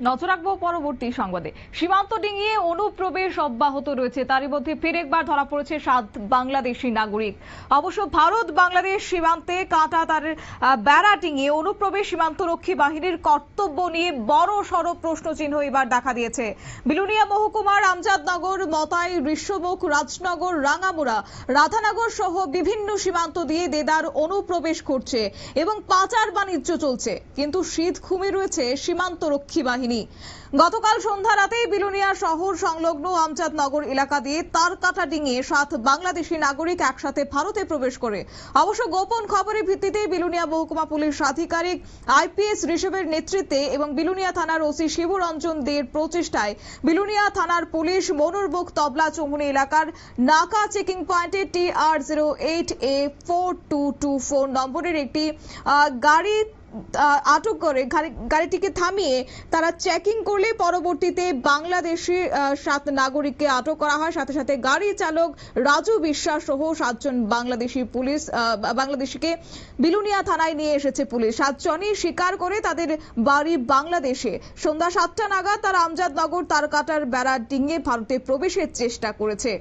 নজর রাখবো পরবর্তী সংবাদে। সীমান্ত ডিঙিয়ে অনুপ্রবেশ অব্যাহত রয়েছে, তারই মধ্যে ফের একবার ধরা পড়েছে 7 বাংলাদেশি নাগরিক। অবশ্য ভারত বাংলাদেশ সীমান্তে কাঁটা তারের বেড়া ডিঙিয়ে অনুপ্রবেশ সীমান্তরক্ষী বাহিনীর কর্তব্য নিয়ে বড় সড় প্রশ্নচিহ্ন এবার দেখা দিয়েছে। বিলুনিয়া মহকুমার আমজাদনগর, মতাই, ঋষ্যমুখ, রাজনগর, রাঙ্গামুড়া, রাধানগর সহ বিভিন্ন সীমান্ত দিয়ে দেদার অনুপ্রবেশ করছে এবং পাচার বাণিজ্য চলছে, কিন্তু শীত ঘুমে রয়েছে সীমান্তরক্ষী বাহিনী। গতকাল সন্ধ্যা রাতে বিলুনিয়া শহর সংলগ্ন আমজাদনগর এলাকা দিয়ে তারকাটা ডিঙিয়ে 7 বাংলাদেশি নাগরিক একসাথে ভারতে প্রবেশ করে। অবশ্য গোপন খবরের ভিত্তিতে বিলুনিয়া মহকুমা পুলিশ আধিকারিক আইপিএস ঋষভের নেতৃত্বে এবং বিলুনিয়া থানার ওসি শিবরঞ্জন দের প্রচেষ্টায় বিলুনিয়া থানার পুলিশ মনুরবুক তবলা চৌমুনি এলাকার নাকা চেকিং পয়েন্টে TR08A4224 নম্বরের একটি গাড়ি আটক করে গাড়িটিকে থামিয়ে তারা চেকিং করলে পরবর্তীতে বাংলাদেশি 7 নাগরিককে আটক করা হয়। সাথে সাথে গাড়ি চালক রাজু বিশ্বাস সহ 7 জন বাংলাদেশিকে বিলুনিয়া থানায় নিয়ে এসেছে পুলিশ। 7 জনই স্বীকার করে তাদের বাড়ি বাংলাদেশে। সন্ধ্যা 7টা নাগাদ তারা আমজাদনগর তারকাটার বেড়া ডিঙিয়ে ভারতে প্রবেশের চেষ্টা করেছে।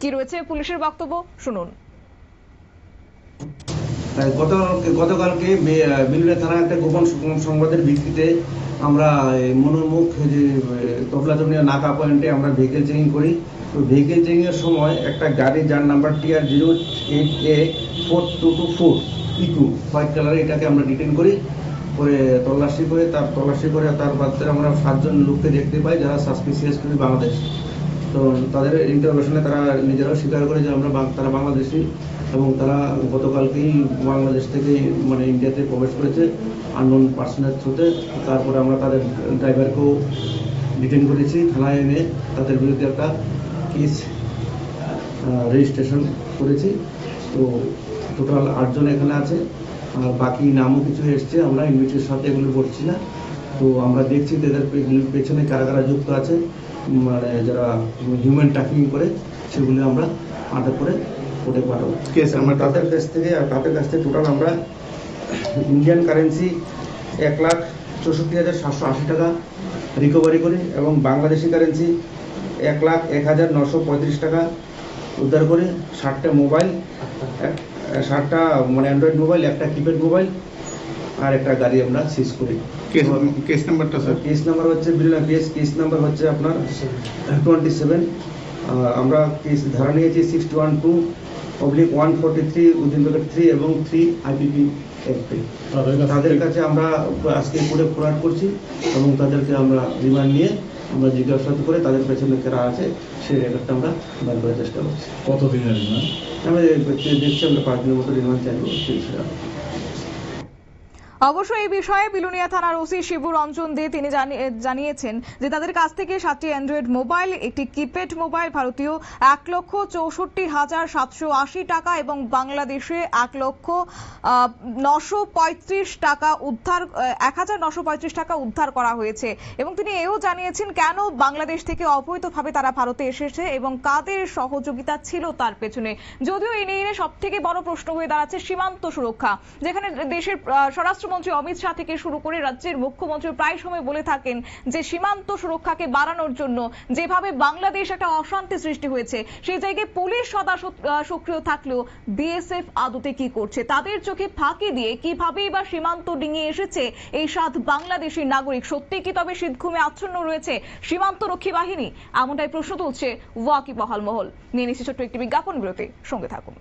কি রয়েছে পুলিশের বক্তব্য, শুনুন। গতকালকে বিলুনিয়া থানার একটা গোপন সংবাদের ভিত্তিতে আমরা মনোমুখ যে তবলা চৌমুনি নাকা পয়েন্টে আমরা ভেহিকেল চেকিং করি। তো ভেহিকেল চেকিং এর সময় একটা গাড়ি যার number TR08A4224 E2 white colour, এটাকে আমরা ডিটেন করি, পরে তল্লাশি করে তার বাদে আমরা 7 জন লোককে দেখতে পাই যারা সাসপিসিয়াস টু বাংলাদেশ। তো তাদের ইন্টারভিউশনে তারা নিজেরাও স্বীকার করে যে তারা বাংলাদেশি এবং তারা গতকালকেই বাংলাদেশ থেকে ইন্ডিয়াতে প্রবেশ করেছে আননোন পার্সনের থ্রুতে। তারপরে আমরা তাদের ড্রাইভারকেও ডিটেন করেছি, থানায় এনে তাদের বিরুদ্ধে একটা কেস রেজিস্ট্রেশন করেছি। তো টোটাল 8 জন এখানে আছে, আর বাকি নামও কিছু এসছে, আমরা ইনভিটের সাথে এগুলো করছি না। তো আমরা দেখছি তাদের পেছনে কারা কারা যুক্ত আছে, যারা হিউম্যান ট্রাফিকিং করে, সেগুলো আমরা আটক করে কোর্টে পাঠাবো। তাদের কাছ থেকে টোটাল আমরা ইন্ডিয়ান কারেন্সি 1,64,780 টাকা রিকভারি করি এবং বাংলাদেশি কারেন্সি 1,01,935 টাকা উদ্ধার করি। 60টা মোবাইল, 60টা অ্যান্ড্রয়েড মোবাইল, একটা কিপ্যাড মোবাইল আর একটা গাড়ি আমরা সিজ করি। কেস নাম্বারটা স্যার? কেস নাম্বার হচ্ছে কেস নাম্বার হচ্ছে আপনার 27। আমরা কেস ধারা নিয়েছি 612/143 এবং 3 IPP Act। তাদের কাছে আমরা আজকে কোর্টে ফরওয়ার্ড করছি এবং তাদেরকে আমরা রিমান্ড নিয়ে আমরা জিজ্ঞাসাবাদ করে তাদের পেছনে কারা আছে সেই রেকর্ডটা আমরা বার করার চেষ্টা করছি। কতদিনের রিমান্ড? আমরা দেখছি আমরা 5 দিনের মতো রিমান্ড চাইবো। অবশ্য এই বিষয়ে বিলুনিয়া থানার ওসি শিবরঞ্জন দে তিনি জানিয়েছেন যে তাদের কাছ থেকে 7টি অ্যান্ড্রয়েড মোবাইল, একটি কিপ্যাড মোবাইল, ভারতীয় 1,64,780 টাকা এবং বাংলাদেশে 1,935 টাকা উদ্ধার 1,935 টাকা উদ্ধার করা হয়েছে। এবং তিনি এও জানিয়েছেন কেন বাংলাদেশ থেকে অবৈধভাবে তারা ভারতে এসেছে এবং কাদের সহযোগিতা ছিল তার পেছনে। যদিও এই নিয়ে সব থেকে বড় প্রশ্ন হয়ে দাঁড়াচ্ছে সীমান্ত সুরক্ষা, যেখানে দেশের স্বরাষ্ট্র মন্ত্রী অমিত শাহ থেকে শুরু করে রাজ্যের মুখ্যমন্ত্রী প্রায় সময় বলে থাকেন যে সীমান্ত সুরক্ষাকে বাড়ানোর জন্য যেভাবে বাংলাদেশ একটা অশান্তি সৃষ্টি হয়েছে, সেই জায়গায় পুলিশ সদা সক্রিয় থাকলেও বিএসএফ আদতে কি করছে, তাদের চোখে ফাঁকি দিয়ে কিভাবেই বা সীমান্ত ডিঙিয়ে এসেছে এই 7 বাংলাদেশি নাগরিক। সত্যি কি তবে শীতঘুমে আচ্ছন্ন রয়েছে সীমান্ত রক্ষী বাহিনী? এমনটাই প্রশ্ন তুলছে ওয়াকিবহাল মহল। নিয়ে নিচ্ছে ছোট্ট একটি বিজ্ঞাপন বিরতি, সঙ্গে থাকুন।